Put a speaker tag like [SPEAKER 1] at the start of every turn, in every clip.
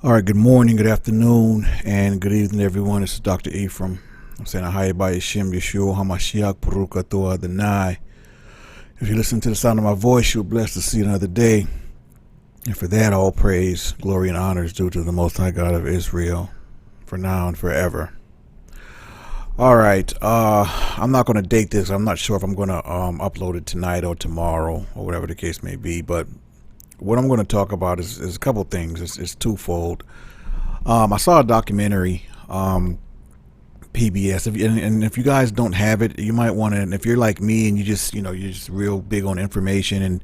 [SPEAKER 1] All right, good morning, good afternoon, and good evening, everyone. This is Dr. Ephraim. I'm saying Ahaya by Yeshim Yeshua HaMashiach Baruch Atah Adonai. If you listen to the sound of my voice, you're blessed to see another day. And for that, all praise, glory, and honor is due to the Most High God of Israel, for now and forever. All right, I'm not going to date this. I'm not sure if I'm going to upload it tonight or tomorrow or whatever the case may be, but what I'm going to talk about is a couple things. It's twofold. I saw a documentary, PBS. If you guys don't have it, you might want to. And if you're like me and you're just real big on information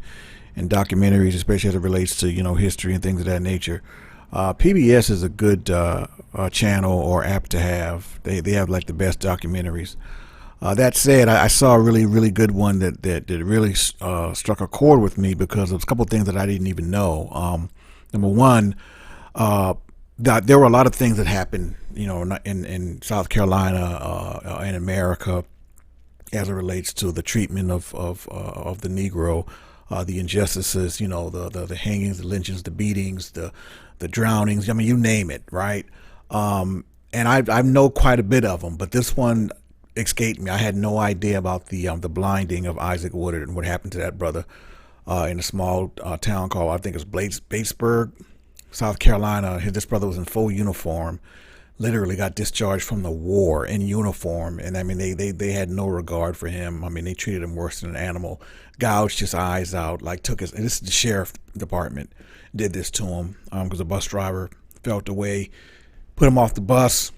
[SPEAKER 1] and documentaries, especially as it relates to history and things of that nature, PBS is a good channel or app to have. They have like the best documentaries. That said, I saw a really good one that really struck a chord with me because of a couple of things that I didn't even know. Number one, that there were a lot of things that happened, in South Carolina, in America, as it relates to the treatment of the Negro, the injustices, the hangings, the lynchings, the beatings, the drownings. I mean, you name it, right? And I know quite a bit of them, but this one escaped me. I had no idea about the blinding of Isaac Woodard and what happened to that brother in a small town called, I think it's Batesburg, South Carolina. This brother was in full uniform, literally got discharged from the war in uniform, and I mean they had no regard for him. I mean, they treated him worse than an animal, gouged his eyes out, like took his. And this is the sheriff department did this to him because the bus driver felt away, put him off the bus.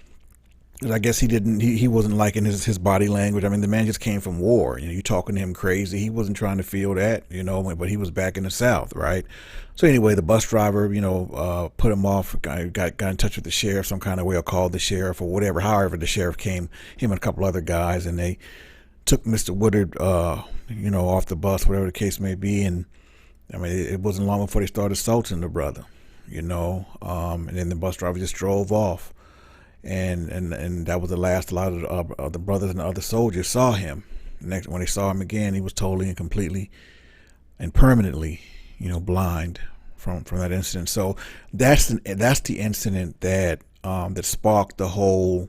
[SPEAKER 1] I guess he wasn't liking his body language. I mean, the man just came from war. You talking to him crazy. He wasn't trying to feel that, but he was back in the South, right? So anyway, the bus driver, put him off, got in touch with the sheriff some kind of way, or called the sheriff or whatever. However, the sheriff came, him and a couple other guys, and they took Mr. Woodard, off the bus, whatever the case may be. And I mean, it wasn't long before they started assaulting the brother, and then the bus driver just drove off. And that was the last. A lot of the brothers and the other soldiers saw him. Next, when they saw him again, he was totally and completely and permanently, blind from that incident. So that's the incident that sparked the whole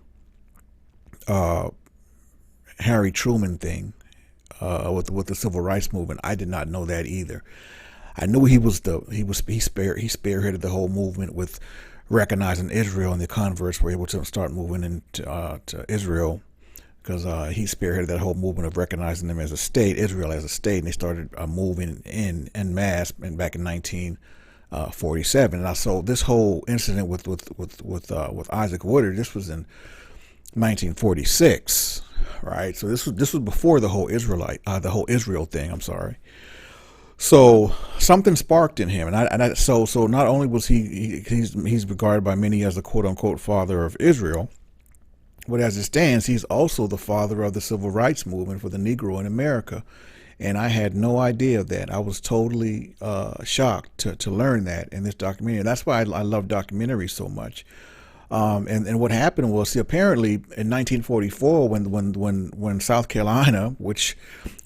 [SPEAKER 1] Harry Truman thing with the civil rights movement. I did not know that either. I knew he spearheaded the whole movement with recognizing Israel, and the converts were able to start moving into to Israel because he spearheaded that whole movement of recognizing them as a state, Israel as a state, and they started moving en masse back in 1947. And so this whole incident with Isaac Woodard, this was in 1946, right? So this was before the whole Israel thing. I'm sorry. So something sparked in him, so not only was he's regarded by many as the quote unquote father of Israel, but as it stands, he's also the father of the civil rights movement for the Negro in America. And I had no idea of that. I was totally shocked to learn that in this documentary. That's why I love documentaries so much. And what happened was, apparently in 1944, when South Carolina, which,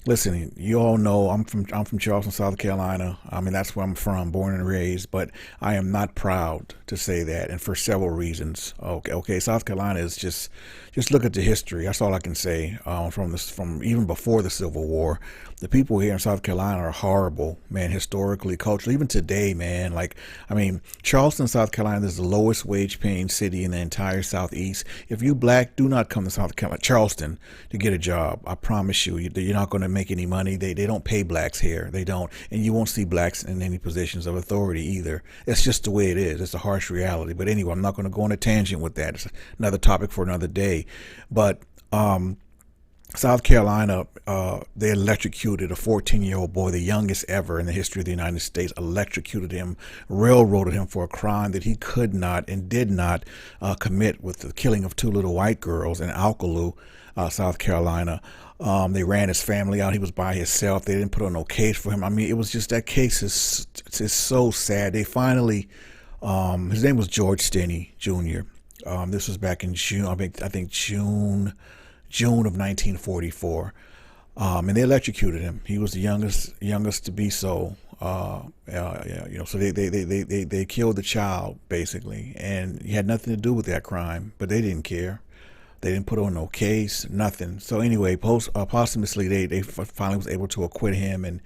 [SPEAKER 1] listen, you all know I'm from Charleston, South Carolina. I mean, that's where I'm from, born and raised. But I am not proud to say that, and for several reasons. Okay, South Carolina is just look at the history. That's all I can say. From even before the Civil War, the people here in South Carolina are horrible, man. Historically, culturally, even today, man. Like, I mean, Charleston, South Carolina is the lowest wage paying city in the entire Southeast. If you black, do not come to South Carolina, Charleston, to get a job. I promise you, you're not going to make any money. They don't pay blacks here. They don't, and you won't see blacks in any positions of authority either. It's just the way it is. It's a harsh reality. But anyway, I'm not going to go on a tangent with that. It's another topic for another day. But South Carolina, they electrocuted a 14-year-old boy, the youngest ever in the history of the United States, electrocuted him, railroaded him for a crime that he could not and did not commit, with the killing of two little white girls in Alcaloo, South Carolina. They ran his family out. He was by himself. They didn't put on no case for him. I mean, it was just, that case is so sad. They finally, his name was George Stinney Jr. This was back in June, I think June of 1944, and they electrocuted him. He was the youngest to be so. So they killed the child basically, and he had nothing to do with that crime, but they didn't care. They didn't put on no case, nothing. So anyway, posthumously, they finally was able to acquit him and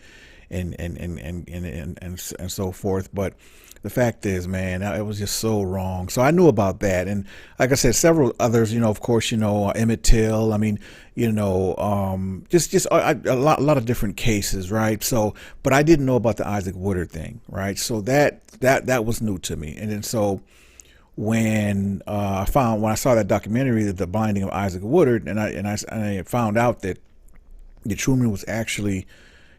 [SPEAKER 1] so forth. But the fact is, man, it was just so wrong. So I knew about that, and like I said, several others. Of course, Emmett Till. I mean, just a lot of different cases, right? So, but I didn't know about the Isaac Woodard thing, right? So that was new to me, and then so. When I saw that documentary, The Blinding of Isaac Woodard, and I found out that Truman was actually,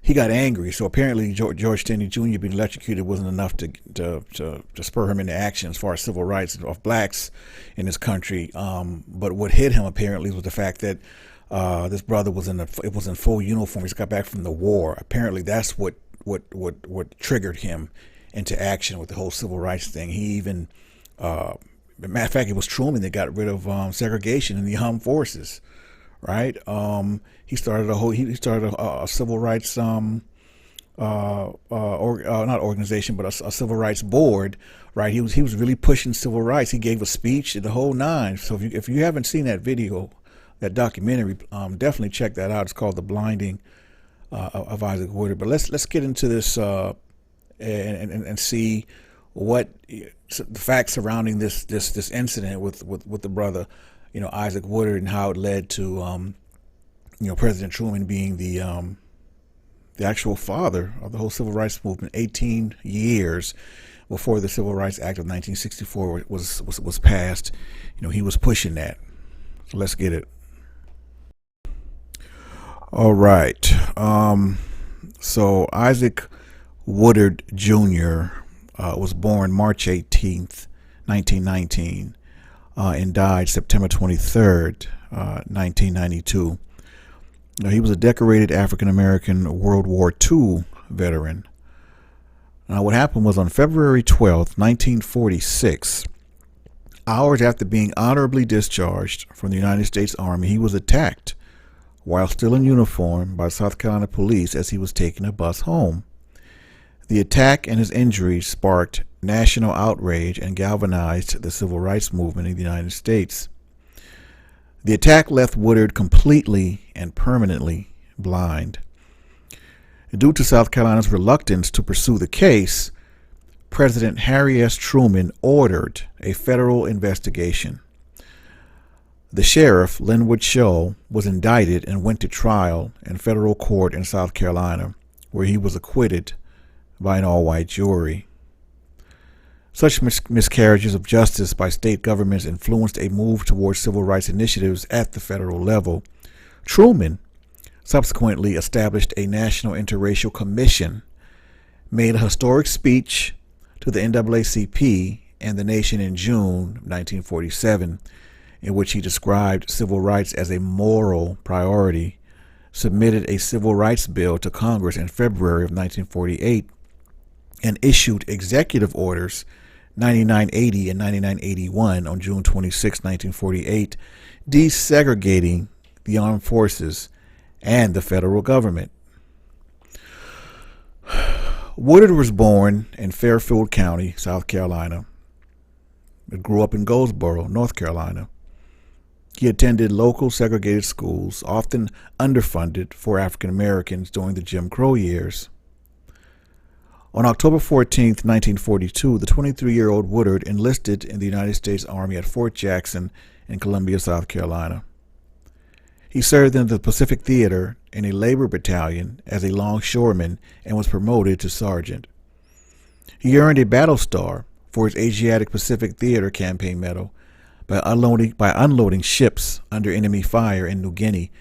[SPEAKER 1] he got angry. So apparently George Stanley Jr. being electrocuted wasn't enough to spur him into action as far as civil rights of blacks in this country. But what hit him apparently was the fact that this brother was in full uniform. He's got back from the war. Apparently that's what triggered him into action with the whole civil rights thing. He even matter of fact, it was Truman that got rid of segregation in the armed forces, right? He started a civil rights not organization, but a civil rights board, right? He was really pushing civil rights. He gave a speech, the whole nine. So if you haven't seen that video, that documentary, definitely check that out. It's called The Blinding of Isaac Woodard. But let's get into this and see what the facts surrounding this incident with the brother, Isaac Woodard, and how it led to President Truman being the actual father of the whole civil rights movement 18 years before the Civil Rights Act of 1964 was passed. He was pushing that. So let's get it. All right. So Isaac Woodard Jr. Was born March 18th, 1919, and died September 23rd, 1992. He was a decorated African American World War II veteran. Now, what happened was on February 12th, 1946, hours after being honorably discharged from the United States Army, he was attacked while still in uniform by South Carolina police as he was taking a bus home. The attack and his injuries sparked national outrage and galvanized the civil rights movement in the United States. The attack left Woodard completely and permanently blind. Due to South Carolina's reluctance to pursue the case, President Harry S. Truman ordered a federal investigation. The sheriff, Linwood Shull, was indicted and went to trial in federal court in South Carolina, where he was acquitted by an all-white jury. Such miscarriages of justice by state governments influenced a move towards civil rights initiatives at the federal level. Truman subsequently established a National Interracial Commission, made a historic speech to the NAACP and the nation in June 1947, in which he described civil rights as a moral priority, submitted a civil rights bill to Congress in February of 1948, and issued executive orders 9980 and 9981 on June 26, 1948, desegregating the armed forces and the federal government. Woodard was born in Fairfield County, South Carolina, but grew up in Goldsboro, North Carolina. He attended local segregated schools, often underfunded for African Americans during the Jim Crow years. On October 14, 1942, the 23-year-old Woodard enlisted in the United States Army at Fort Jackson in Columbia, South Carolina. He served in the Pacific Theater in a labor battalion as a longshoreman and was promoted to sergeant. He earned a battle star for his Asiatic Pacific Theater campaign medal by unloading ships under enemy fire in New Guinea,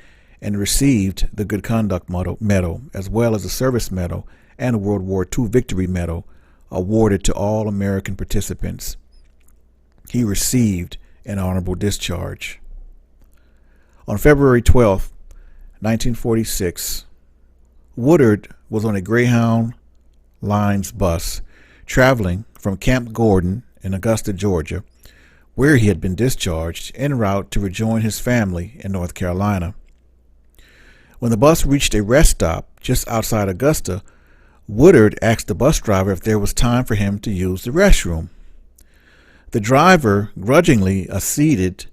[SPEAKER 1] and received the Good Conduct Medal as well as a Service Medal and a World War II Victory Medal awarded to all American participants. He received an honorable discharge. On February 12, 1946, Woodard was on a Greyhound Lines bus traveling from Camp Gordon in Augusta, Georgia, where he had been discharged, en route to rejoin his family in North Carolina. When the bus reached a rest stop just outside Augusta, Woodard asked the bus driver if there was time for him to use the restroom. The driver grudgingly acceded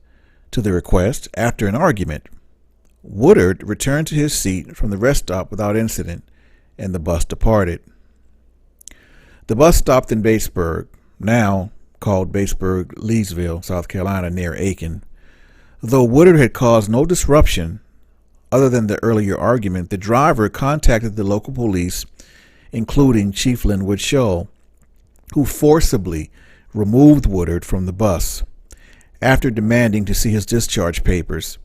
[SPEAKER 1] to the request after an argument. Woodard returned to his seat from the rest stop without incident, and the bus departed. The bus stopped in Batesburg, now called Batesburg-Leesville, South Carolina, near Aiken. Though Woodard had caused no disruption other than the earlier argument, the driver contacted the local police, including Chief Linwood Shull, who forcibly removed Woodard from the bus. After demanding to see his discharge papers,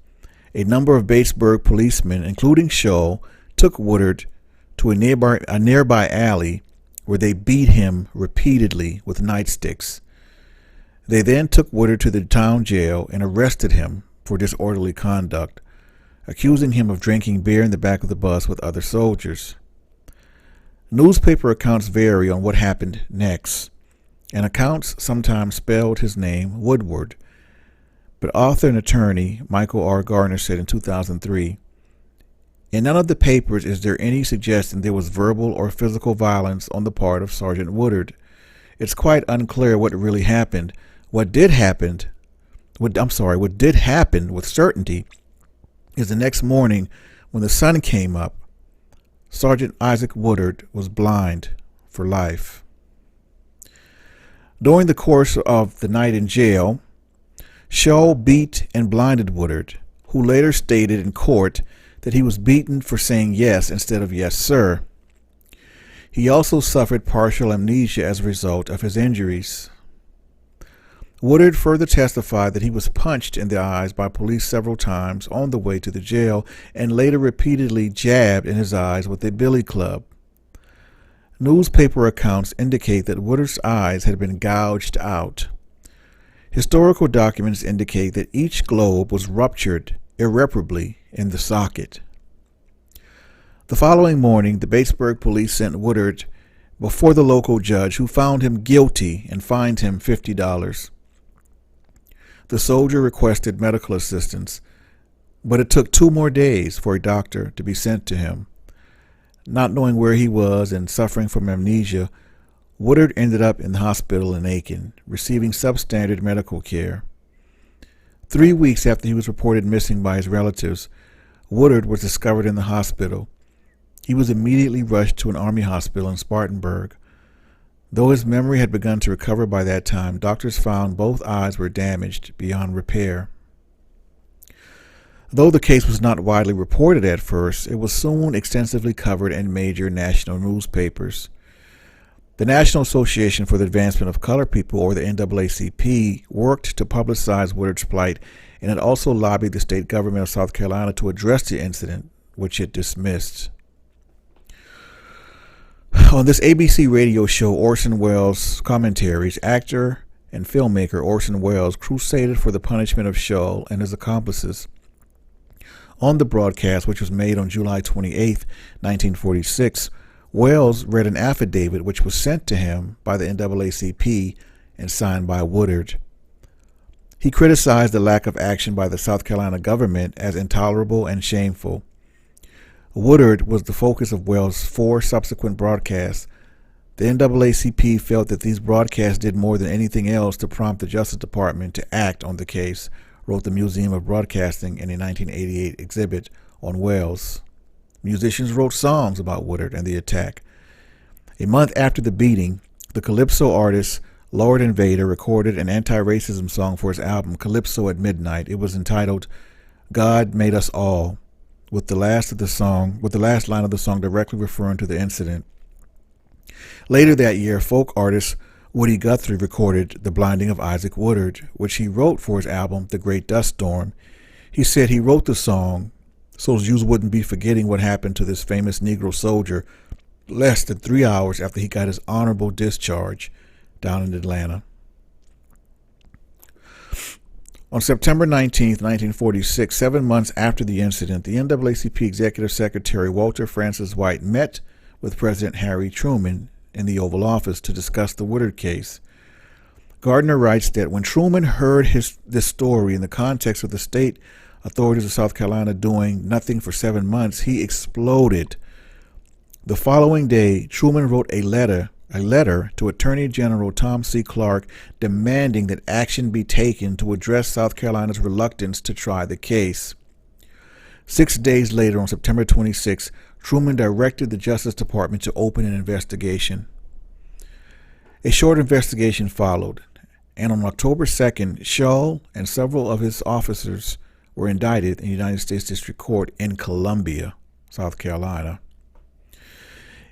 [SPEAKER 1] a number of Batesburg policemen, including Shull, took Woodard to a nearby alley where they beat him repeatedly with nightsticks. They then took Woodard to the town jail and arrested him for disorderly conduct, accusing him of drinking beer in the back of the bus with other soldiers. Newspaper accounts vary on what happened next, and accounts sometimes spelled his name Woodward. But author and attorney Michael R. Gardner said in 2003, "In none of the papers is there any suggestion there was verbal or physical violence on the part of Sergeant Woodard. It's quite unclear what really happened. What did happen with certainty is the next morning when the sun came up, Sergeant Isaac Woodard was blind for life." During the course of the night in jail, Shull beat and blinded Woodard, who later stated in court that he was beaten for saying yes instead of yes, sir. He also suffered partial amnesia as a result of his injuries. Woodard further testified that he was punched in the eyes by police several times on the way to the jail and later repeatedly jabbed in his eyes with a billy club. Newspaper accounts indicate that Woodard's eyes had been gouged out. Historical documents indicate that each globe was ruptured irreparably in the socket. The following morning, the Batesburg police sent Woodard before the local judge, who found him guilty and fined him $50. The soldier requested medical assistance, but it took 2 more days for a doctor to be sent to him. Not knowing where he was and suffering from amnesia, Woodard ended up in the hospital in Aiken, receiving substandard medical care. 3 weeks after he was reported missing by his relatives, Woodard was discovered in the hospital. He was immediately rushed to an army hospital in Spartanburg. Though his memory had begun to recover by that time, doctors found both eyes were damaged beyond repair. Though the case was not widely reported at first, it was soon extensively covered in major national newspapers. The National Association for the Advancement of Colored People, or the NAACP, worked to publicize Woodard's plight, and it also lobbied the state government of South Carolina to address the incident, which it dismissed. On this ABC radio show, Orson Welles Commentaries, actor and filmmaker Orson Welles crusaded for the punishment of Shull and his accomplices. On the broadcast, which was made on July 28, 1946, Welles read an affidavit which was sent to him by the NAACP and signed by Woodard. He criticized the lack of action by the South Carolina government as intolerable and shameful. Woodard was the focus of Welles' 4 subsequent broadcasts. The NAACP felt that these broadcasts did more than anything else to prompt the Justice Department to act on the case, wrote the Museum of Broadcasting in a 1988 exhibit on Welles. Musicians wrote songs about Woodard and the attack. A month after the beating, the Calypso artist Lord Invader recorded an anti-racism song for his album Calypso at Midnight. It was entitled "God Made Us All," with the last line of the song directly referring to the incident. Later that year, folk artist Woody Guthrie recorded "The Blinding of Isaac Woodard," which he wrote for his album The Great Dust Storm. He said he wrote the song so Jews wouldn't be forgetting what happened to this famous Negro soldier less than 3 hours after he got his honorable discharge down in Atlanta. On September 19, 1946, 7 months after the incident, the NAACP Executive Secretary Walter Francis White met with President Harry Truman in the Oval Office to discuss the Woodard case. Gardner writes that when Truman heard this story in the context of the state authorities of South Carolina doing nothing for 7 months, he exploded. The following day, Truman wrote a letter to Attorney General Tom C. Clark demanding that action be taken to address South Carolina's reluctance to try the case. 6 days later, on September 26, Truman directed the Justice Department to open an investigation. A short investigation followed, and on October 2nd, Shull and several of his officers were indicted in the United States District Court in Columbia, South Carolina.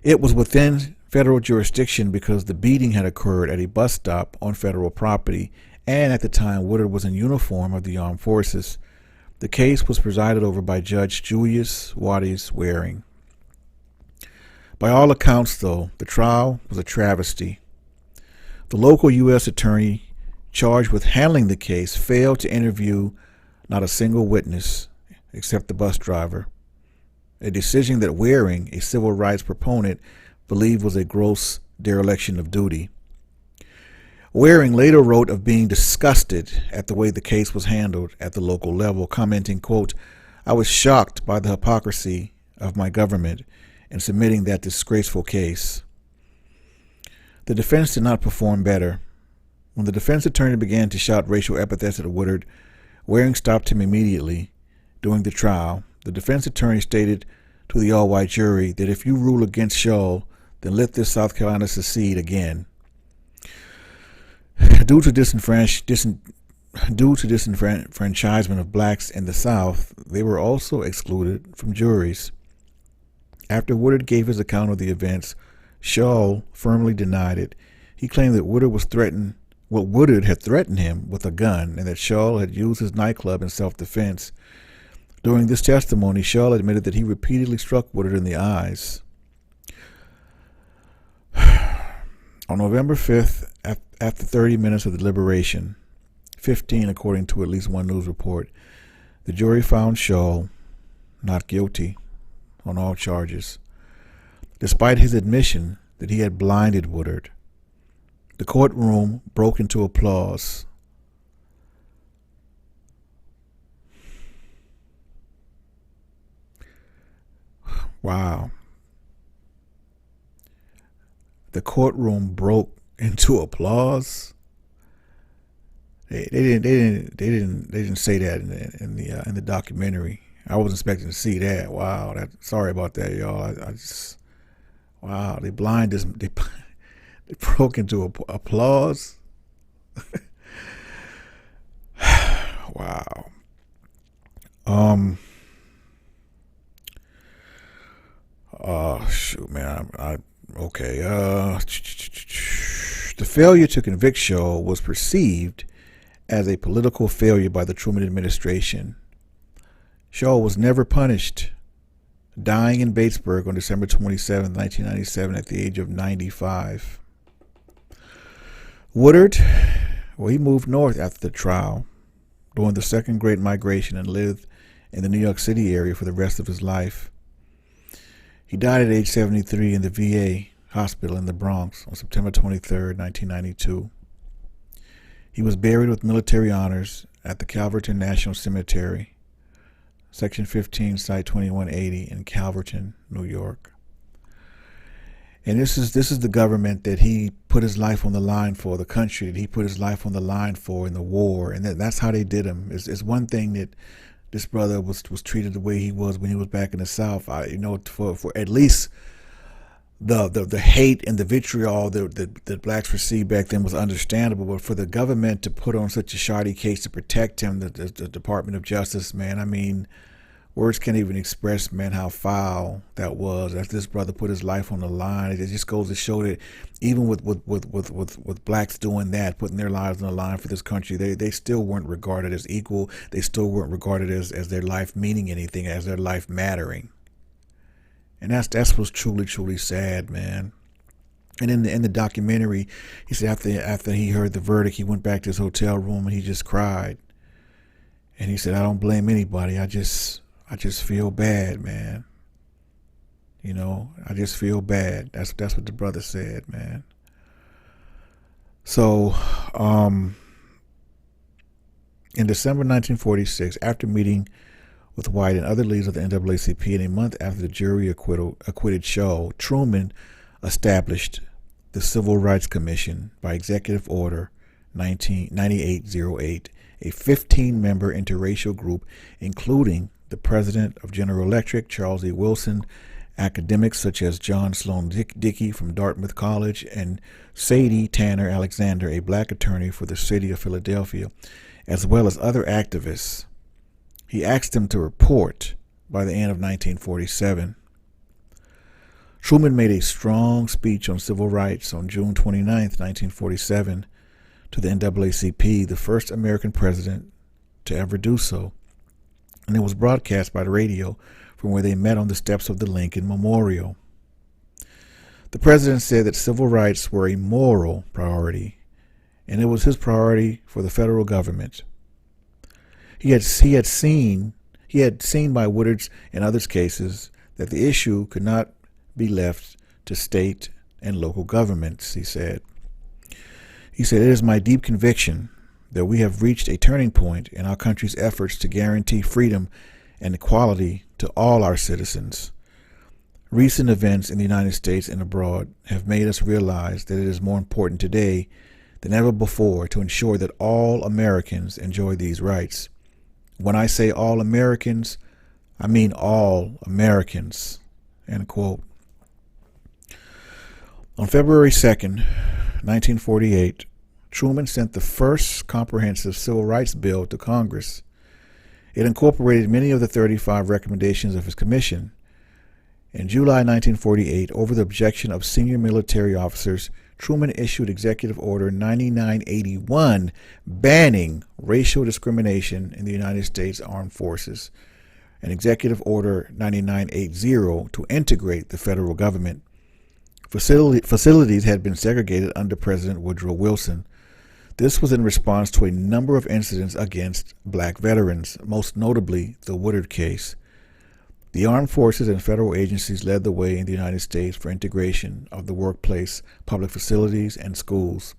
[SPEAKER 1] It was within federal jurisdiction because the beating had occurred at a bus stop on federal property, and at the time Woodard was in uniform of the armed forces. The case was presided over by Judge Julius Waddies Waring. By all accounts, though, the trial was a travesty. The local U.S. attorney charged with handling the case failed to interview not a single witness except the bus driver, a decision that Waring, a civil rights proponent, believed was a gross dereliction of duty. Waring later wrote of being disgusted at the way the case was handled at the local level, commenting, quote, "I was shocked by the hypocrisy of my government in submitting that disgraceful case." The defense did not perform better. When the defense attorney began to shout racial epithets at Woodard, Waring stopped him immediately. During the trial, the defense attorney stated to the all-white jury that if you rule against Shull, then let this South Carolina secede again. Due to disenfranchisement of blacks in the South, they were also excluded from juries. After Woodard gave his account of the events, Shull firmly denied it. He claimed that Woodard had threatened him with a gun and that Shull had used his nightclub in self-defense. During this testimony, Shull admitted that he repeatedly struck Woodard in the eyes. On November 5th, after 30 minutes of deliberation, 15 according to at least one news report, the jury found Shull not guilty on all charges, despite his admission that he had blinded Woodard. The courtroom broke into applause. Wow. The courtroom broke into applause. They didn't say that in the documentary. I wasn't expecting to see that. Wow. Sorry about that, y'all. Wow. They broke into applause. Wow. Shoot, man. Okay. The failure to convict Shull was perceived as a political failure by the Truman administration. Shull was never punished, dying in Batesburg on December 27, 1997, at the age of 95. Woodard, he moved north after the trial during the Second Great Migration and lived in the New York City area for the rest of his life. He died at age 73 in the VA hospital in the Bronx on September 23, 1992. He was buried with military honors at the Calverton National Cemetery, Section 15, Site 2180 in Calverton, New York. And this is the government that he put his life on the line for, the country that he put his life on the line for in the war, and that's how they did him. It's one thing that this brother was treated the way he was when he was back in the South. For at least the hate and the vitriol that blacks received back then was understandable, but for the government to put on such a shoddy case to protect him, the Department of Justice, man, I mean, words can't even express, man, how foul that was. As this brother put his life on the line, it just goes to show that even with blacks doing that, putting their lives on the line for this country, they still weren't regarded as equal. They still weren't regarded as their life meaning anything, as their life mattering. And that's what's truly sad, man. And in the documentary, he said after he heard the verdict, he went back to his hotel room and he just cried. And he said, "I don't blame anybody. I just feel bad, man. You know, I just feel bad." That's what the brother said, man. So, in December 1946, after meeting with White and other leaders of the NAACP, and a month after the jury acquitted Shaw, Truman established the Civil Rights Commission by Executive Order 9808, a 15-member interracial group including the president of General Electric, Charles E. Wilson, academics such as John Sloan Dickey from Dartmouth College, and Sadie Tanner Alexander, a black attorney for the city of Philadelphia, as well as other activists. He asked them to report by the end of 1947. Truman made a strong speech on civil rights on June 29, 1947, to the NAACP, the first American president to ever do so, and it was broadcast by the radio from where they met on the steps of the Lincoln Memorial. The president said that civil rights were a moral priority, and it was his priority for the federal government. He had seen by Woodard's and others' cases that the issue could not be left to state and local governments, he said. He said, "It is my deep conviction that we have reached a turning point in our country's efforts to guarantee freedom and equality to all our citizens. Recent events in the United States and abroad have made us realize that it is more important today than ever before to ensure that all Americans enjoy these rights. When I say all Americans, I mean all Americans." End quote. On February 2nd, 1948, Truman sent the first comprehensive civil rights bill to Congress. It incorporated many of the 35 recommendations of his commission. In July 1948, over the objection of senior military officers, Truman issued Executive Order 9981, banning racial discrimination in the United States Armed Forces, and Executive Order 9980 to integrate the federal government. Facilities had been segregated under President Woodrow Wilson. This was in response to a number of incidents against black veterans, most notably the Woodard case. The armed forces and federal agencies led the way in the United States for integration of the workplace, public facilities, and schools.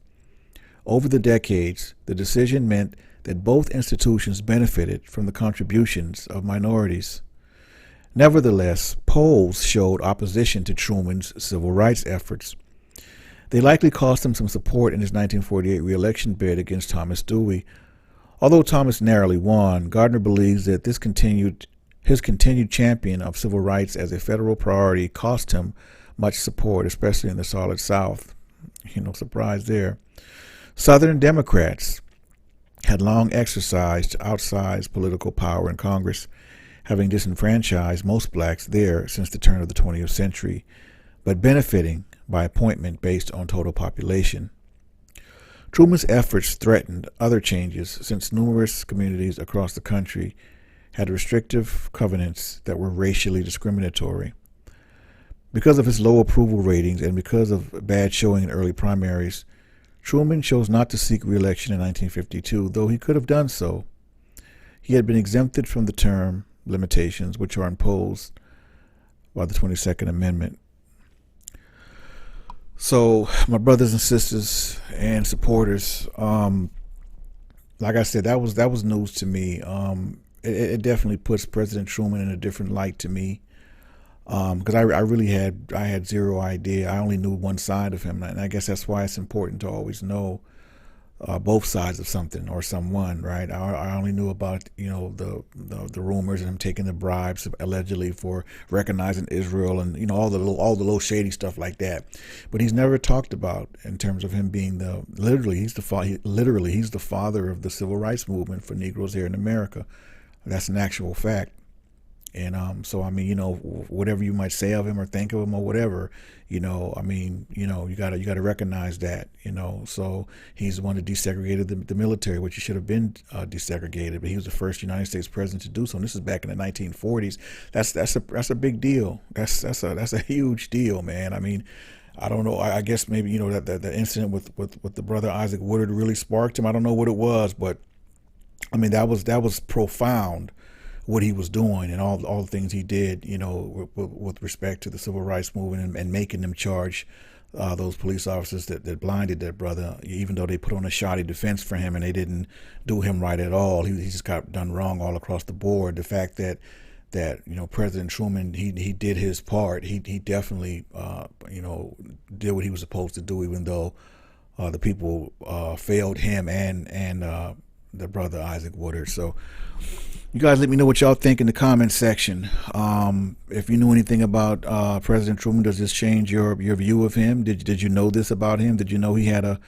[SPEAKER 1] Over the decades, the decision meant that both institutions benefited from the contributions of minorities. Nevertheless, polls showed opposition to Truman's civil rights efforts. They likely cost him some support in his 1948 re-election bid against Thomas Dewey. Although Thomas narrowly won, Gardner believes that his continued champion of civil rights as a federal priority cost him much support, especially in the Solid South. Surprise there. Southern Democrats had long exercised outsized political power in Congress, having disenfranchised most blacks there since the turn of the 20th century, but benefiting by appointment based on total population. Truman's efforts threatened other changes since numerous communities across the country had restrictive covenants that were racially discriminatory. Because of his low approval ratings and because of bad showing in early primaries, Truman chose not to seek re-election in 1952, though he could have done so. He had been exempted from the term limitations, which are imposed by the 22nd Amendment. So, my brothers and sisters and supporters, like I said, that was news to me. It definitely puts President Truman in a different light to me, because I really had zero idea. I only knew one side of him, and I guess that's why it's important to always know both sides of something or someone, right? I only knew about the rumors and him taking the bribes allegedly for recognizing Israel and all the little shady stuff like that. But he's never talked about in terms of him being he's the father of the civil rights movement for Negroes here in America. That's an actual fact. And so I mean, whatever you might say of him or think of him or whatever, you gotta recognize that, So he's the one that desegregated the military, which he should have been desegregated, but he was the first United States president to do so. And this is back in the 1940s. That's a big deal. That's a huge deal, man. I mean, I don't know. I guess maybe that the incident with the brother Isaac Woodard really sparked him. I don't know what it was, but I mean that was profound, what he was doing and all the things he did, with respect to the civil rights movement and making them charge those police officers that blinded that brother, even though they put on a shoddy defense for him and they didn't do him right at all. He just got done wrong all across the board. The fact that President Truman, he did his part. He definitely did what he was supposed to do, even though the people failed him and the brother Isaac Woodard. So you guys let me know what y'all think in the comment section. If you knew anything about President Truman, does this change your view of him? Did you know this about him? Did you know he had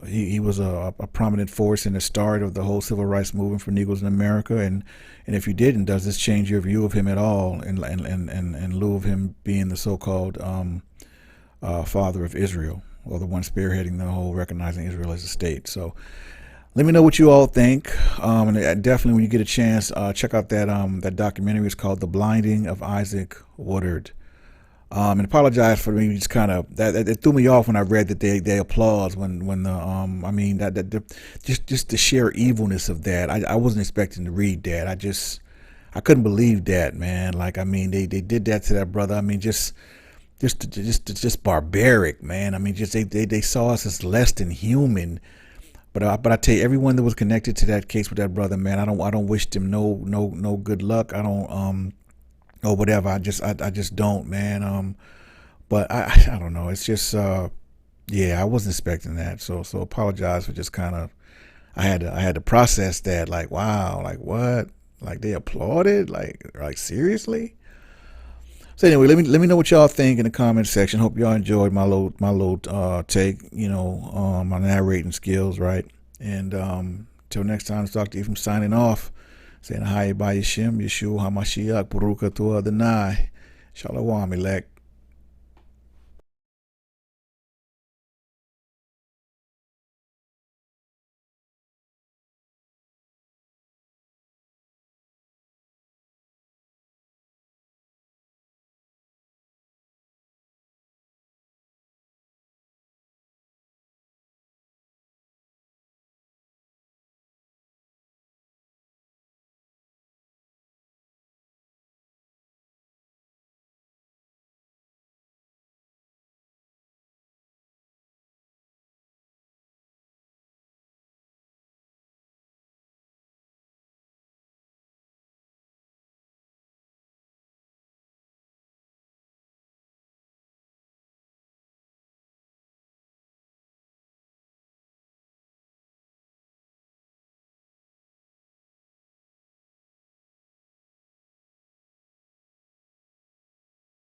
[SPEAKER 1] he was a prominent force in the start of the whole civil rights movement for Negroes in America? And if you didn't, does this change your view of him at all in lieu of him being the so-called father of Israel, or the one spearheading the whole recognizing Israel as a state? So let me know what you all think, and definitely when you get a chance, check out that documentary. It's called "The Blinding of Isaac Woodard." And apologize for me, just kind of that it threw me off when I read that they applause when the just the sheer evilness of that. I wasn't expecting to read that. I couldn't believe that, man. Like, I mean, they did that to that brother. I mean, just barbaric, man. I mean, just they saw us as less than human. But I tell you, everyone that was connected to that case with that brother, man, I don't wish them no good luck. I don't or whatever. I just don't, man. But I don't know. It's just yeah, I wasn't expecting that. So apologize for just kind of I had to process that. Like, wow, like what? Like they applauded? Like seriously? So anyway, let me know what y'all think in the comment section. Hope y'all enjoyed my little take, my narrating skills, right? And till next time, it's Dr. Ephraim signing off, saying hi by Yeshim, Yeshua HaMashiach, Baruch Atah Adonai, Shalom, elect.